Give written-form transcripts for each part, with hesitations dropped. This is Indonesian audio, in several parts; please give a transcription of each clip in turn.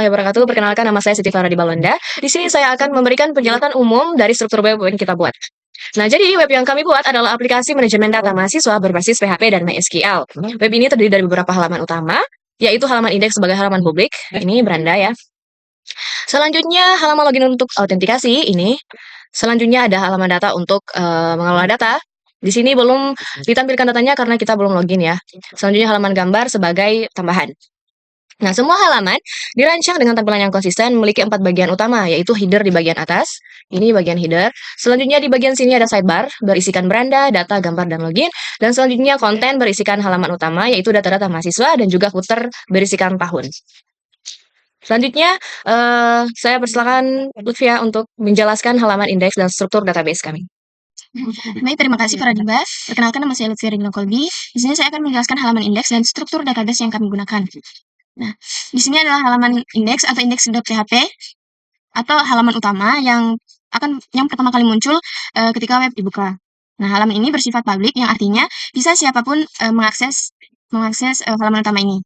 warahmatullahi wabarakatuh. Perkenalkan, nama saya Siti Farah di Balonda. Di sini saya akan memberikan penjelasan umum dari struktur web yang kita buat. Nah, jadi web yang kami buat adalah aplikasi manajemen data mahasiswa berbasis PHP dan MySQL. Web ini terdiri dari beberapa halaman utama, yaitu halaman indeks sebagai halaman publik. Ini beranda ya. Selanjutnya halaman login untuk autentikasi ini. Selanjutnya ada halaman data untuk mengelola data. Di sini belum ditampilkan datanya karena kita belum login ya. Selanjutnya halaman gambar sebagai tambahan. Nah, semua halaman dirancang dengan tampilan yang konsisten, memiliki 4 bagian utama, yaitu header di bagian atas. Ini bagian header. Selanjutnya di bagian sini ada sidebar, berisikan beranda, data, gambar, dan login. Dan selanjutnya konten berisikan halaman utama, yaitu data-data mahasiswa, dan juga footer berisikan tahun. Selanjutnya, saya persilakan Lutfia untuk menjelaskan halaman indeks dan struktur database kami. Baik, terima kasih para Dimbas. Perkenalkan, nama saya Lutfia Regina Kolbi. Di sini saya akan menjelaskan halaman indeks dan struktur database yang kami gunakan. Nah, di sini adalah halaman indeks atau index.php atau halaman utama yang pertama kali muncul ketika web dibuka. Nah, halaman ini bersifat publik yang artinya bisa siapapun mengakses halaman utama ini.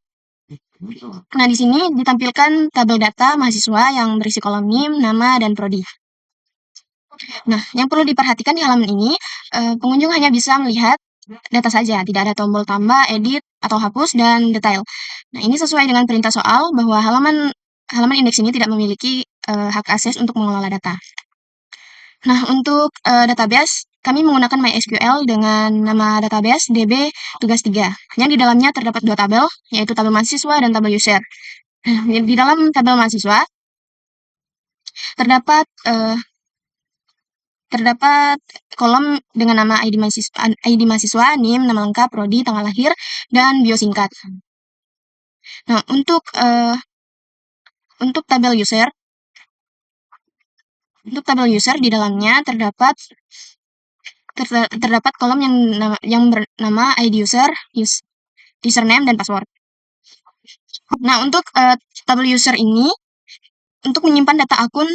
Nah, di sini ditampilkan tabel data mahasiswa yang berisi kolom NIM, nama, dan prodi. Nah, yang perlu diperhatikan di halaman ini, pengunjung hanya bisa melihat data saja, tidak ada tombol tambah, edit, atau hapus, dan detail. Nah, ini sesuai dengan perintah soal bahwa halaman indeks ini tidak memiliki hak akses untuk mengelola data. Nah, untuk database, kami menggunakan MySQL dengan nama database DB tugas 3, yang di dalamnya terdapat 2 tabel, yaitu tabel mahasiswa dan tabel user. Nah, di dalam tabel mahasiswa, terdapat kolom dengan nama ID mahasiswa, NIM, nama lengkap, prodi, tanggal lahir, dan bio singkat. Nah, untuk tabel user, di dalamnya terdapat kolom yang bernama ID user, username, dan password. Nah, untuk tabel user ini, untuk menyimpan data akun,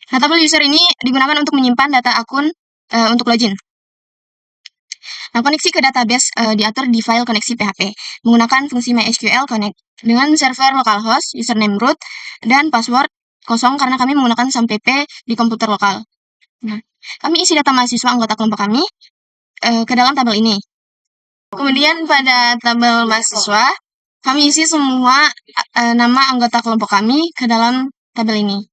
Nah, tabel user ini digunakan untuk menyimpan data akun untuk login. Nah, koneksi ke database diatur di file koneksi PHP menggunakan fungsi MySQL connect dengan server localhost, username root, dan password kosong karena kami menggunakan SAMPP di komputer lokal. Nah, kami isi data mahasiswa anggota kelompok kami ke dalam tabel ini. Kemudian pada tabel mahasiswa, kami isi semua nama anggota kelompok kami ke dalam tabel ini.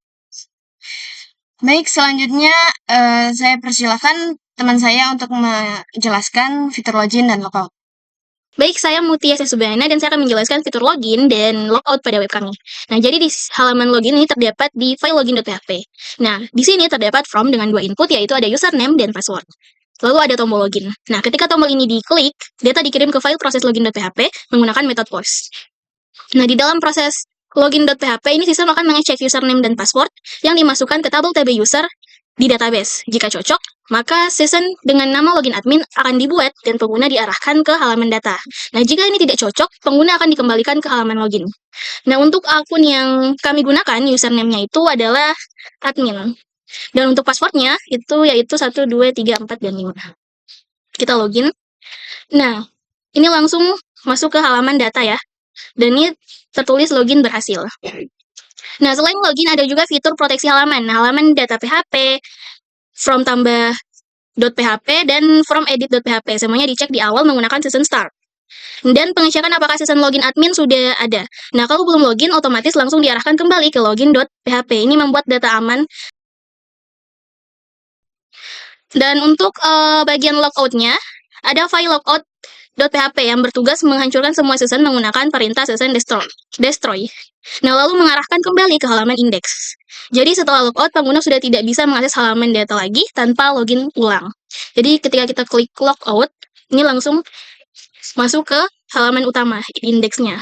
Baik, selanjutnya saya persilakan teman saya untuk menjelaskan fitur login dan logout. Baik, saya Mutia Subayana dan saya akan menjelaskan fitur login dan logout pada web kami. Nah, jadi di halaman login ini terdapat di file login.php. Nah, di sini terdapat form dengan 2 input, yaitu ada username dan password. Lalu ada tombol login. Nah, ketika tombol ini diklik, data dikirim ke file proses login.php menggunakan method post. Nah, di dalam proses login.php ini sistem akan mengecek username dan password yang dimasukkan ke tabel TB user di database. Jika cocok, maka session dengan nama login admin akan dibuat dan pengguna diarahkan ke halaman data. Nah, jika ini tidak cocok, pengguna akan dikembalikan ke halaman login. Nah, untuk akun yang kami gunakan, username-nya itu adalah admin. Dan untuk passwordnya itu yaitu 1, 2, 3, 4, dan 5. Kita login. Nah, ini langsung masuk ke halaman data ya. Dan ini tertulis login berhasil. Nah, selain login ada juga fitur proteksi halaman. Nah, halaman data PHP, from tambah.php, dan from edit.php. Semuanya dicek di awal menggunakan session start. Dan pengecekan apakah session login admin sudah ada. Nah, kalau belum login, otomatis langsung diarahkan kembali ke login.php. Ini membuat data aman. Dan untuk bagian logout-nya, ada file logout.php yang bertugas menghancurkan semua session menggunakan perintah session destroy. Nah, lalu mengarahkan kembali ke halaman indeks. Jadi setelah logout, pengguna sudah tidak bisa mengakses halaman data lagi tanpa login ulang. Jadi ketika kita klik logout, ini langsung masuk ke halaman utama, indeksnya.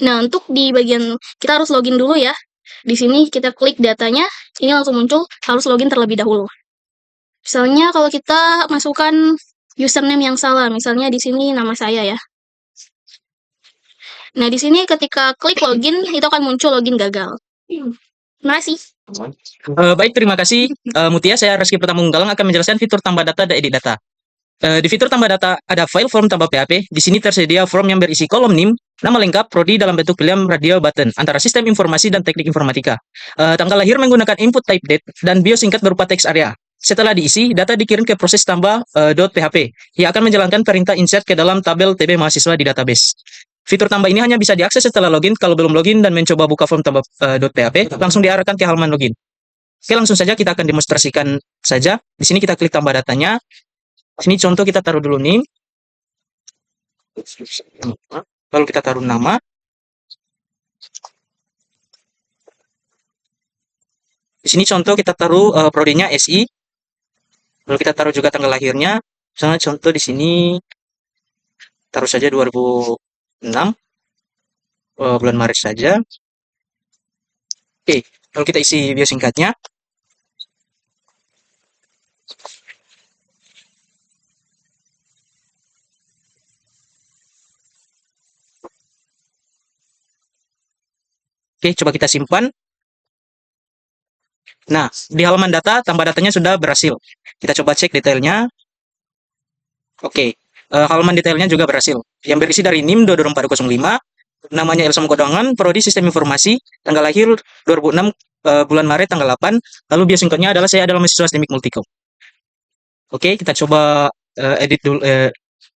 Nah, untuk di bagian, kita harus login dulu ya. Di sini kita klik datanya, ini langsung muncul, harus login terlebih dahulu. Misalnya kalau kita masukkan username yang salah, misalnya di sini nama saya ya. Nah, di sini ketika klik login, itu akan muncul login gagal. Terima kasih. Baik, terima kasih Mutia. Saya Reski Pramunggalang akan menjelaskan fitur tambah data dan edit data. Di fitur tambah data ada file form tambah PHP. Di sini tersedia form yang berisi kolom NIM, Nama lengkap, prodi dalam bentuk pilihan radio button antara sistem informasi dan teknik informatika. Tanggal lahir menggunakan input type date dan bio singkat berupa teks area. Setelah diisi, data dikirim ke proses tambah .php yang akan menjalankan perintah insert ke dalam tabel TB mahasiswa di database. Fitur tambah ini hanya bisa diakses setelah login. Kalau belum login dan mencoba buka form tambah .php, langsung diarahkan ke halaman login. Oke, langsung saja kita akan demonstrasikan saja. Di sini kita klik tambah datanya. Sini contoh kita taruh dulu nih. Lalu kita taruh nama. Di sini contoh kita taruh prodinya SI. Lalu kita taruh juga tanggal lahirnya. Misalnya contoh di sini taruh saja 2006 bulan Maret saja. Oke, lalu kita isi bio singkatnya. Oke, coba kita simpan. Nah, di halaman data, tambah datanya sudah berhasil. Kita coba cek detailnya. Oke, halaman detailnya juga berhasil. Yang berisi dari NIM 22405, namanya Elsa Mengkodangan, prodi sistem informasi, tanggal lahir 2006 bulan Maret tanggal 8, lalu bio singkatnya adalah saya adalah mahasiswa STMIK Multikom. Oke, kita coba edit dulu,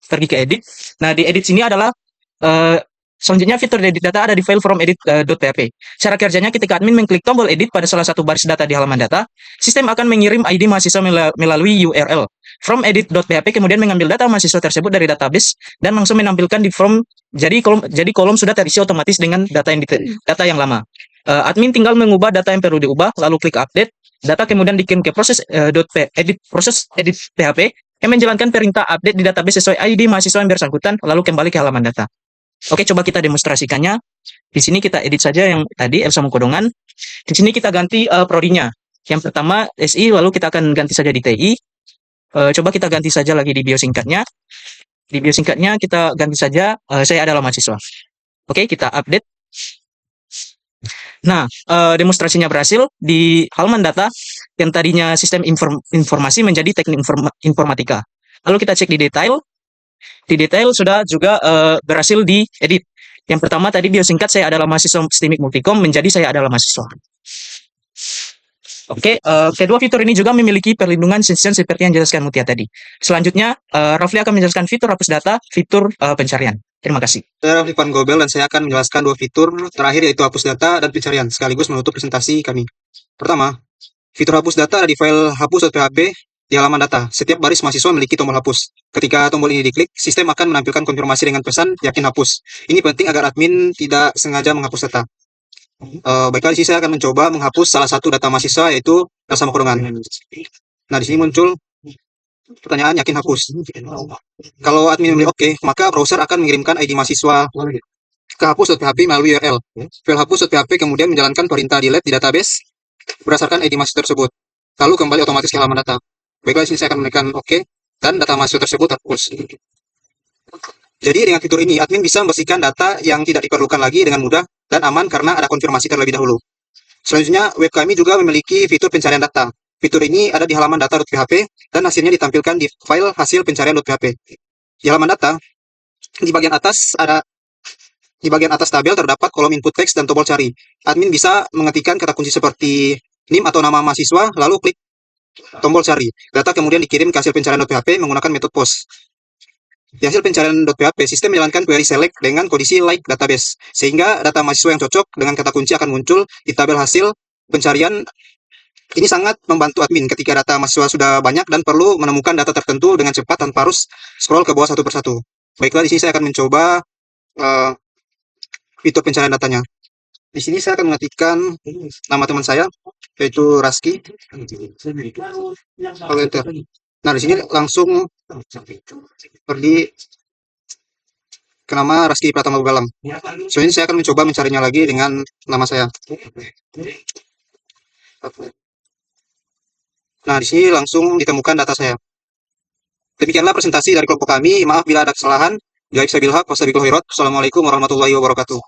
pergi ke edit. Nah, di edit sini adalah selanjutnya fitur edit data ada di file from edit.php. Cara kerjanya ketika admin mengklik tombol edit pada salah satu baris data di halaman data, sistem akan mengirim ID mahasiswa melalui URL from edit.php, kemudian mengambil data mahasiswa tersebut dari database dan langsung menampilkan di form. Jadi kolom sudah terisi otomatis dengan data yang lama. Admin tinggal mengubah data yang perlu diubah, lalu klik update. Data kemudian dikirim ke proses edit PHP yang menjalankan perintah update di database sesuai ID mahasiswa yang bersangkutan, lalu kembali ke halaman data. Oke, coba kita demonstrasikannya. Di sini kita edit saja yang tadi Elsa Mengkodangan. Di sini kita ganti prodinya. Yang pertama SI, lalu kita akan ganti saja di TI. Coba kita ganti saja lagi di bio singkatnya. Di bio singkatnya kita ganti saja saya adalah mahasiswa. Oke, kita update. Nah, demonstrasinya berhasil di halaman data yang tadinya sistem informasi menjadi teknik informatika. Lalu kita cek di detail. Di detail sudah juga berhasil diedit. Yang pertama tadi bio singkat saya adalah mahasiswa STMIK Multikom menjadi saya adalah mahasiswa. Oke, kedua fitur ini juga memiliki perlindungan sensitif seperti yang dijelaskan Mutia tadi. Selanjutnya, Rafli akan menjelaskan fitur hapus data, fitur pencarian. Terima kasih. Saya Rafli Van Gobel dan saya akan menjelaskan dua fitur terakhir yaitu hapus data dan pencarian sekaligus menutup presentasi kami. Pertama, fitur hapus data ada di file hapus.php di halaman data. Setiap baris mahasiswa memiliki tombol hapus. Ketika tombol ini diklik, sistem akan menampilkan konfirmasi dengan pesan yakin hapus. Ini penting agar admin tidak sengaja menghapus data. Baiklah, di sini saya akan mencoba menghapus salah satu data mahasiswa yaitu Elsa Mengkodangan. Nah, di sini muncul pertanyaan yakin hapus. Kalau admin memilih oke, maka browser akan mengirimkan ID mahasiswa ke hapus.php melalui URL. File hapus.php kemudian menjalankan perintah delete di database berdasarkan ID mahasiswa tersebut. Lalu kembali otomatis ke halaman data. Baiklah, di sini saya akan menekan oke dan data mahasiswa tersebut terhapus. Jadi dengan fitur ini admin bisa membersihkan data yang tidak diperlukan lagi dengan mudah dan aman karena ada konfirmasi terlebih dahulu. Selanjutnya, web kami juga memiliki fitur pencarian data. Fitur ini ada di halaman data.php dan hasilnya ditampilkan di file hasil pencarian.php. Di halaman data, di bagian atas tabel terdapat kolom input teks dan tombol cari. Admin bisa mengetikkan kata kunci seperti NIM atau nama mahasiswa, lalu klik tombol cari. Data kemudian dikirim ke hasil pencarian.php menggunakan metode POST. Di hasil pencarian.php, sistem menjalankan query select dengan kondisi like database, sehingga data mahasiswa yang cocok dengan kata kunci akan muncul di tabel hasil pencarian. Ini sangat membantu admin ketika data mahasiswa sudah banyak dan perlu menemukan data tertentu dengan cepat tanpa harus scroll ke bawah satu persatu. Baiklah, di sini saya akan mencoba fitur pencarian datanya. Di sini saya akan mengetikkan nama teman saya, yaitu Raski. Lalu enter. Nah, di sini langsung pergi ke nama Raski Pratama Bugalam. Selanjutnya saya akan mencoba mencarinya lagi dengan nama saya. Nah, di sini langsung ditemukan data saya. Demikianlah presentasi dari kelompok kami. Maaf bila ada kesalahan. Assalamualaikum warahmatullahi wabarakatuh.